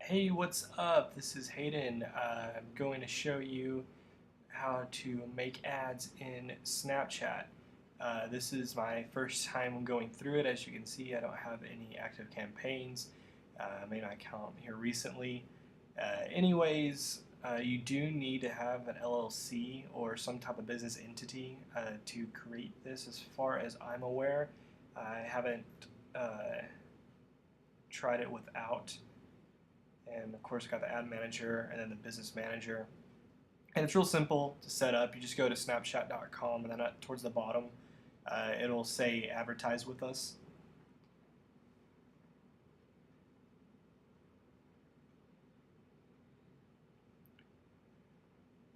Hey, what's up? This is Hayden. I'm going to show you how to make ads in Snapchat. This is my first time going through it. As you can see, I don't have any active campaigns. I made my account here recently. You do need to have an LLC or some type of business entity to create this, as far as I'm aware. I haven't tried it without. And of course, I got the ad manager and then the business manager. And it's real simple to set up. You just go to snapchat.com, and then towards the bottom, it'll say advertise with us.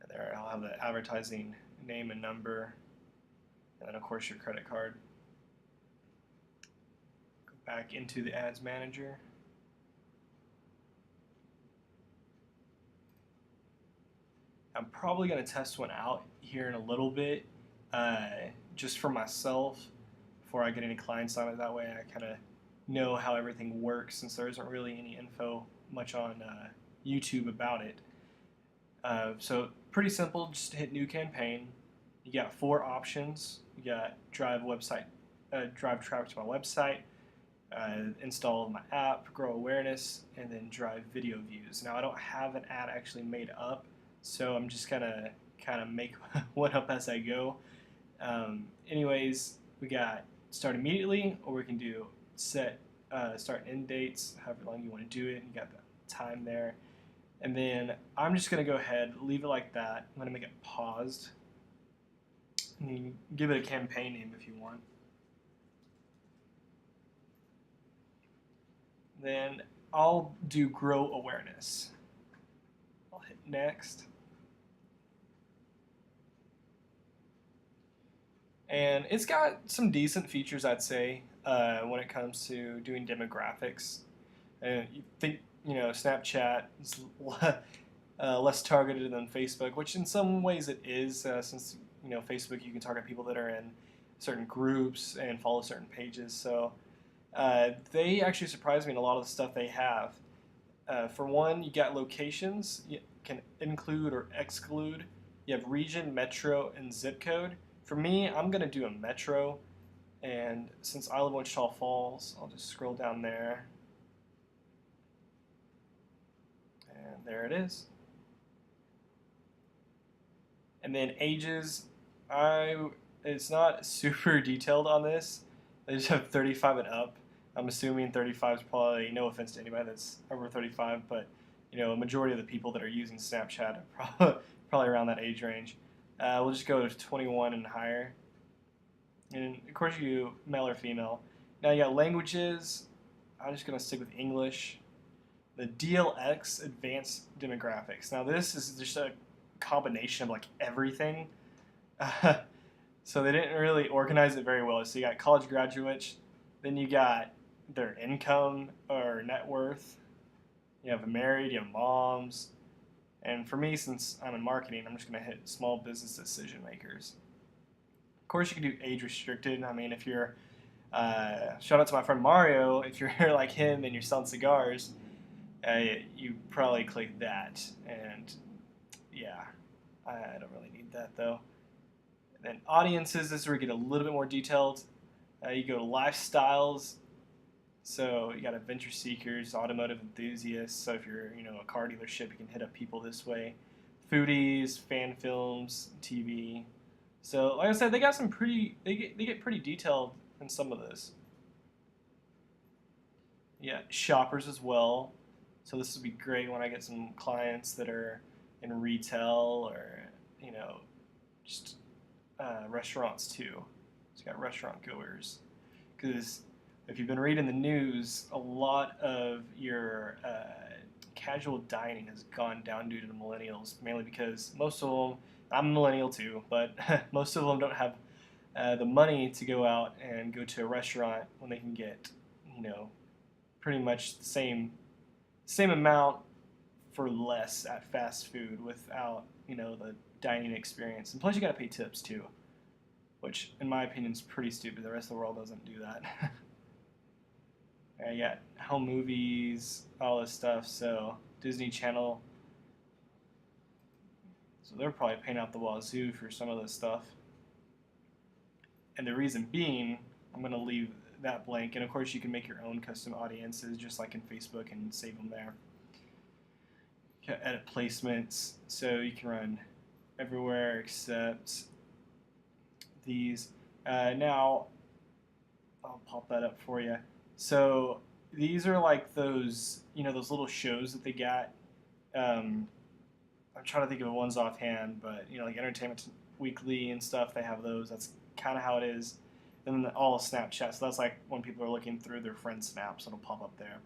And there I'll have the advertising name and number, and then of course your credit card. Go back into the ads manager. I'm probably going to test one out here in a little bit, just for myself, before I get any clients on it. That way I kind of know how everything works, since there isn't really any info much on YouTube about it. So pretty simple, just hit new campaign. You got 4 options. You got drive traffic to my website, install my app, grow awareness, and then drive video views. Now I don't have an ad actually made up, so I'm just gonna kind of make one up as I go. Anyways, we got start immediately, or we can do set start and end dates, however long you want to do it. You got the time there. And then I'm just going to go ahead, leave it like that. I'm going to make it paused. And you can give it a campaign name if you want. Then I'll do grow awareness. I'll hit next. And it's got some decent features, I'd say, when it comes to doing demographics. And you think, Snapchat is less targeted than Facebook, which in some ways it is, since Facebook, you can target people that are in certain groups and follow certain pages. So they actually surprised me in a lot of the stuff they have. For one, you got locations. You can include or exclude. You have region, metro, and zip code. For me, I'm going to do a metro, and since I live in Wichita Falls, I'll just scroll down there. And there it is. And then ages, it's not super detailed on this. They just have 35 and up. I'm assuming 35 is probably, no offense to anybody that's over 35, but a majority of the people that are using Snapchat are probably around that age range. We'll just go to 21 and higher. And of course you male or female. Now you got languages. I'm just going to stick with English. The DLX, Advanced Demographics. Now this is just a combination of like everything. So they didn't really organize it very well. So you got college graduates, then you got their income or net worth. You have married, you have moms. And for me, since I'm in marketing, I'm just going to hit small business decision makers. Of course, you can do age restricted. I mean, if you're, shout out to my friend Mario, if you're like him and you're selling cigars, you probably click that. And yeah, I don't really need that though. And then audiences, this is where you get a little bit more detailed. You go to lifestyles. So you got adventure seekers, automotive enthusiasts. So if you're, a car dealership, you can hit up people this way. Foodies, fan films, TV. So like I said, they got some they get pretty detailed in some of this. Yeah, shoppers as well. So this would be great when I get some clients that are in retail or, just restaurants too. So you got restaurant goers. Because if you've been reading the news, a lot of your casual dining has gone down due to the millennials, mainly because most of them, I'm a millennial too, but most of them don't have the money to go out and go to a restaurant when they can get, pretty much the same amount for less at fast food without, the dining experience. And plus you got to pay tips too, which in my opinion is pretty stupid. The rest of the world doesn't do that. You got home movies, all this stuff. So Disney Channel. So they're probably paying out the wazoo for some of this stuff. And the reason being, I'm going to leave that blank. And of course, you can make your own custom audiences just like in Facebook and save them there. You can edit placements, so you can run everywhere except these. Now, I'll pop that up for you. So these are like those, those little shows that they got. I'm trying to think of the ones offhand, but like Entertainment Weekly and stuff, they have those. That's kind of how it is. And then all of Snapchat, so that's like when people are looking through their friends' snaps, it'll pop up there.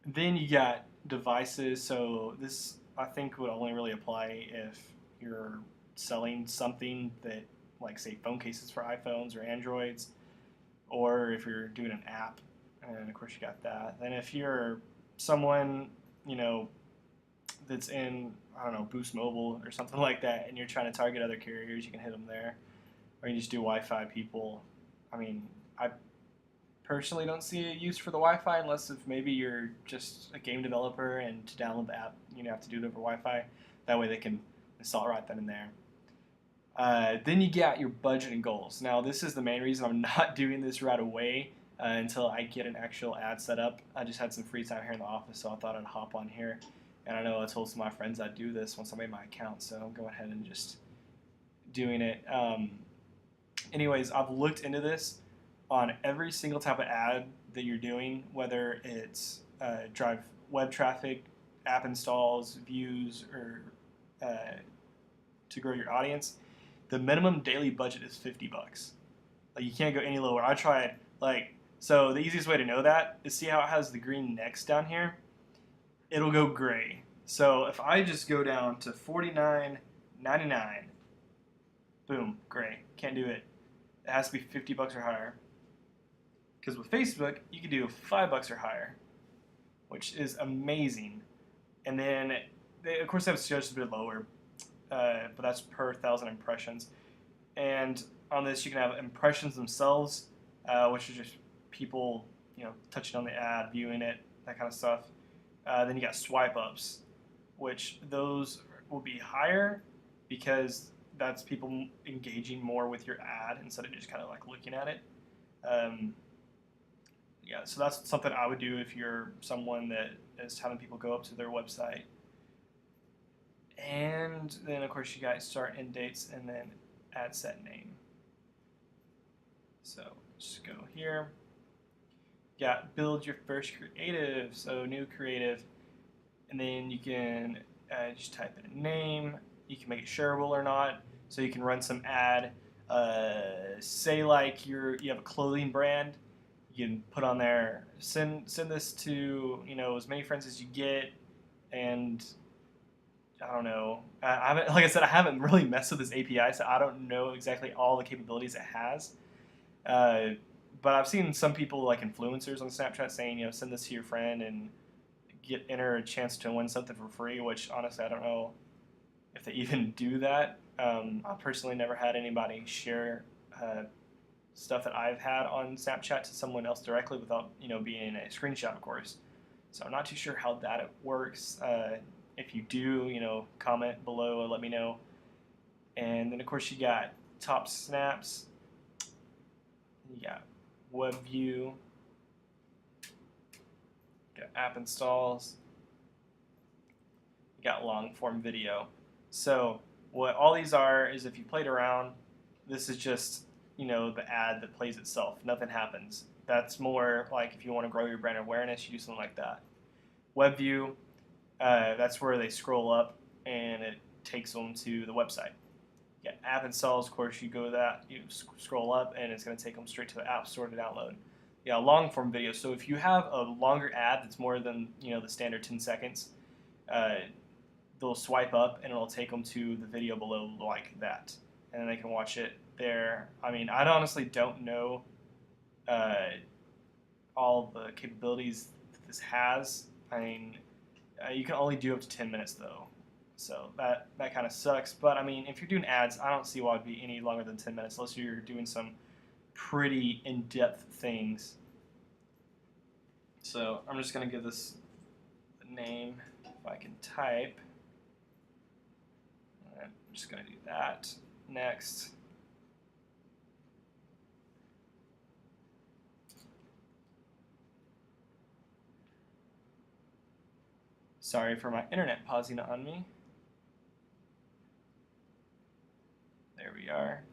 Then you got devices. So this, I think, would only really apply if you're selling something that, like, say, phone cases for iPhones or Androids, or if you're doing an app, and of course you got that. Then if you're someone, that's in, I don't know, Boost Mobile or something like that, and you're trying to target other carriers, you can hit them there. Or you just do Wi-Fi people. I mean, I personally don't see a use for the Wi-Fi unless if maybe you're just a game developer and to download the app, you have to do it over Wi-Fi. That way they can install it right then and there. Then you got your budget and goals. Now, this is the main reason I'm not doing this right away until I get an actual ad set up. I just had some free time here in the office, so I thought I'd hop on here. And I know I told some of my friends I'd do this once I made my account, so I'm going ahead and just doing it. Anyways, I've looked into this on every single type of ad that you're doing, whether it's drive web traffic, app installs, views, or to grow your audience. The minimum daily budget is $50. Like, you can't go any lower. I tried, so the easiest way to know that is see how it has the green next down here? It'll go gray. So if I just go down to $49.99, boom, gray. Can't do it. It has to be $50 or higher. Because with Facebook, you can do $5 or higher, which is amazing. And then they, of course, have just a bit lower, but that's per 1,000 impressions. And on this, you can have impressions themselves, which are just people, touching on the ad, viewing it, that kind of stuff. Then you got swipe ups, which those will be higher because that's people engaging more with your ad instead of just kind of like looking at it. Yeah, so that's something I would do if you're someone that is having people go up to their website. And then, of course, you got start end dates and then ad set name. So just go here. You got build your first creative, so new creative. And then you can just type in a name. You can make it shareable or not. So you can run some ad. Say like you have a clothing brand. You can put on there, send this to as many friends as you get, and I don't know. I haven't, like I said, I haven't really messed with this API, so I don't know exactly all the capabilities it has. But I've seen some people, like influencers on Snapchat, saying send this to your friend and enter a chance to win something for free. Which honestly, I don't know if they even do that. I personally never had anybody share stuff that I've had on Snapchat to someone else directly without being a screenshot, of course. So I'm not too sure how that works. If you do, comment below and let me know. And then of course you got top snaps. You got web view. You got app installs. You got long form video. So what all these are is if you played around, this is just the ad that plays itself. Nothing happens. That's more like if you want to grow your brand awareness, you do something like that. Web view, that's where they scroll up and it takes them to the website. Yeah, app installs, of course, you go to that, you scroll up and it's going to take them straight to the App Store to download. Yeah, long form video. So if you have a longer ad that's more than the standard 10 seconds, they'll swipe up and it'll take them to the video below like that, and then they can watch it there. I mean, I honestly don't know all the capabilities that this has. I mean, you can only do up to 10 minutes though, so that kind of sucks. But I mean, if you're doing ads, I don't see why it'd be any longer than 10 minutes unless you're doing some pretty in-depth things. So I'm just going to give this a name if I can type. I'm just going to do that. Next. Sorry for my internet pausing on me. There we are.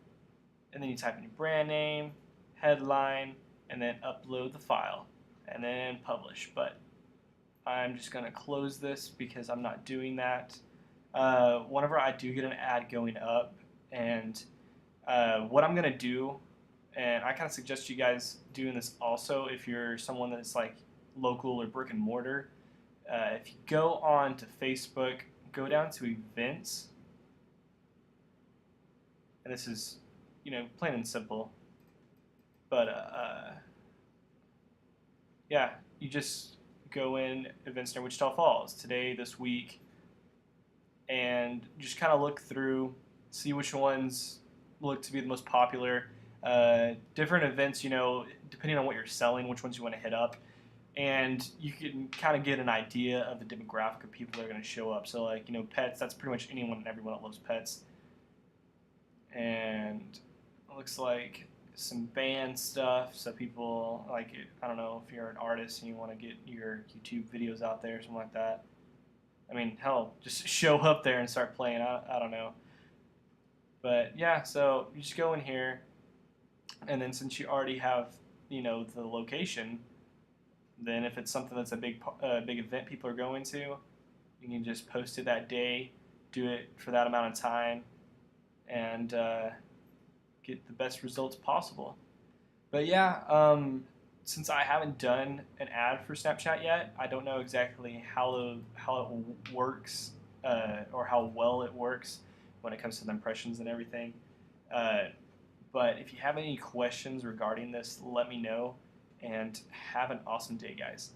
And then you type in your brand name, headline, and then upload the file, and then publish. But I'm just going to close this because I'm not doing that. Whenever I do get an ad going up, and what I'm going to do, and I kind of suggest you guys doing this also if you're someone that's like local or brick and mortar. If you go on to Facebook, go down to events, and this is, plain and simple. But yeah, you just go in events near Wichita Falls today, this week, and just kind of look through, see which ones look to be the most popular. Different events, depending on what you're selling, which ones you want to hit up. And you can kind of get an idea of the demographic of people that are going to show up. So, like, pets, that's pretty much anyone and everyone that loves pets. And it looks like some band stuff. So people, like, I don't know, if you're an artist and you want to get your YouTube videos out there or something like that. I mean, hell, just show up there and start playing. I don't know. But, yeah, so you just go in here. And then since you already have, the location, then if it's something that's a big event people are going to, you can just post it that day, do it for that amount of time, and get the best results possible. But yeah, since I haven't done an ad for Snapchat yet, I don't know exactly how it works or how well it works when it comes to the impressions and everything. But if you have any questions regarding this, let me know. And have an awesome day, guys.